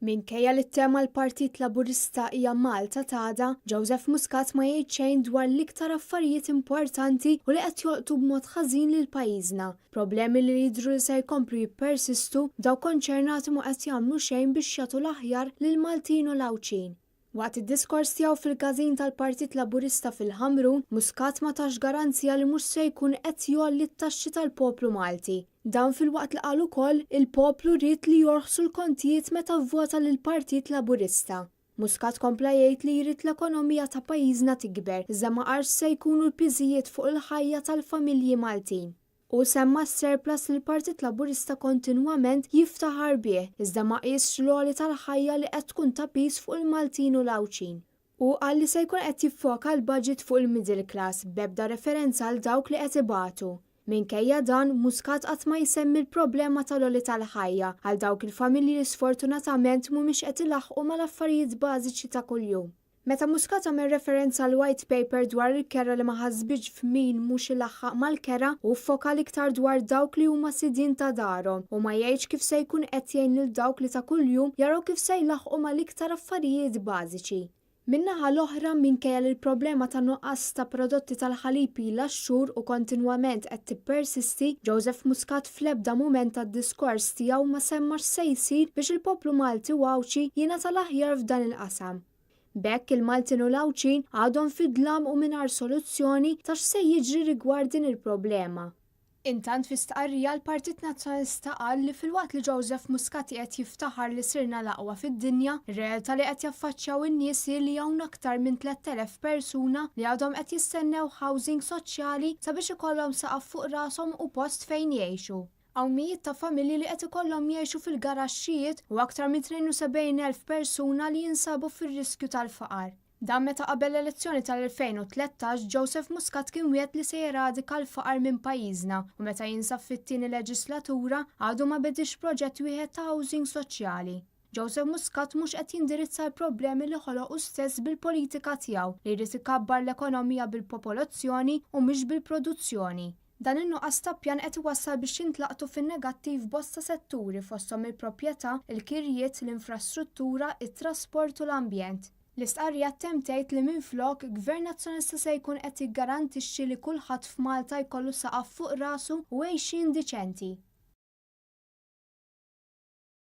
Minkejja li t-tema l-Partit Laburista hija Malta tada, Joseph Muscat ma jgħid xejn dwar l-iktar affarijiet importanti u li qed jolqtu b'mod ħażin lil pajjiżna. Problemi li jidhru li se jkomplu jippersistu daw konċernati ma qed jagħmlu xejn biex jagħtu l-aħjar lil Maltin u Lawċin. Waqt id-diskors tiegħu fil-każin tal-Partit Laburista fil-Ħamrun, Muscat ma tax garanzija li mhux se jkun qed jolli t-taxxi tal-poplu Malti. Dan fil-waqt li qal ukoll il-poplu rrid li jorħsu l-kontijiet meta vvota lill-Partit Laburista. Muscat kompla jgħid li jrid l-ekonomija ta' pajjiżna tikber, iżda ma qarx se jkunu l-piżijiet fuq il-ħajja tal-familji Maltin. U semma s-surplus li l-Partit Laburista kontinwament jiftaħar bih, iżda ma qisx l-għoli tal-ħajja li qed tkun ta' pis fuq il-Maltin u Lawċin. U qal li se jkun qed jiffoka l-budget fuq il-middle class b'ebda referenza għal dawk li qed ibatu. Minkejja dan, Muscat qatt ma jsemmi l-problema tal-għoli tal-ħajja għal dawk il-familji li sfortunatament mhumiex qed ilaħqu mal-affarijiet bażiċi ta' kuljum. Meta Muscat għamel referenza għal white paper dwar il-kera li ma ħassbitx f'min mhux ilaħħaq mal-kera u ffoka iktar dwar dawk li huma sidin ta' darhom u ma jgħidx kif se jkun qed jgħin lil dawk li ta' kuljum jaraw kif se jlaħqu mal-iktar affarijiet bażiċi. Min-naħa l-oħra minkejja li l-problema ta' nuqqas ta' prodotti tal-ħalib ilha xhur u kontinwament qed tippersisti, Joseph Muscat fl-ebda mument tad-diskors tiegħu ma semmax se jsir biex il-poplu Malti u Awċi jingħata l-aħjar f'dan il-qasam. Bekk il-Maltin u Lawċin għadhom fid-dlam u mingħajr soluzzjoni ta' x'se jiġri rigward din il-problema. Intant fi stqarrija l-Partit Nazzjonalista qal li filwaqt li Joseph Muscat qed jiftaħar li sirna l-aqwa fid-dinja, ir-realtà li qed jaffaċċjaw in-nies li hawn aktar minn 3000 persuna li għadhom qed jistennew housing soċjali sabiex ikollhom saqaf fuq rashom u post fejn jgħixu. Hawn mijiet ta' familji li qed ikollhom jgħixu fil-garaxxijiet u aktar minn 72,000 persuna li jinsabu fir-riskju tal-faqar. Dan meta qabel l-elezzjoni tal-2013 Joseph Muscat kien wieħed li se jeradika l-faqar minn pajjiżna u meta jinsab fit-tieni leġislatura għadu ma bedix proġett wieħed ta' housing soċjali. Joseph Muscat mhux qed jindirizza l-problemi li ħoloqu stess bil-politika tiegħu li jrid ikabbar l-ekonomija bil-popolazzjoni u mhix bil-produzzjoni. Dan in-nuqqas ta' pjan qed iwassal biex jintlaqtu fin-negattiv bosta setturi fosthom il-proprjetà, il-kirjiet, l-infrastruttura, it-trasport u l-ambjent. L-istqarrija ttemm tgħid li minflok Gvern Nazzjonalista se jkun qed jiggarantixxi li kulħadd f'Malta jkollu saqaf fuq rasu u għejxin diċenti.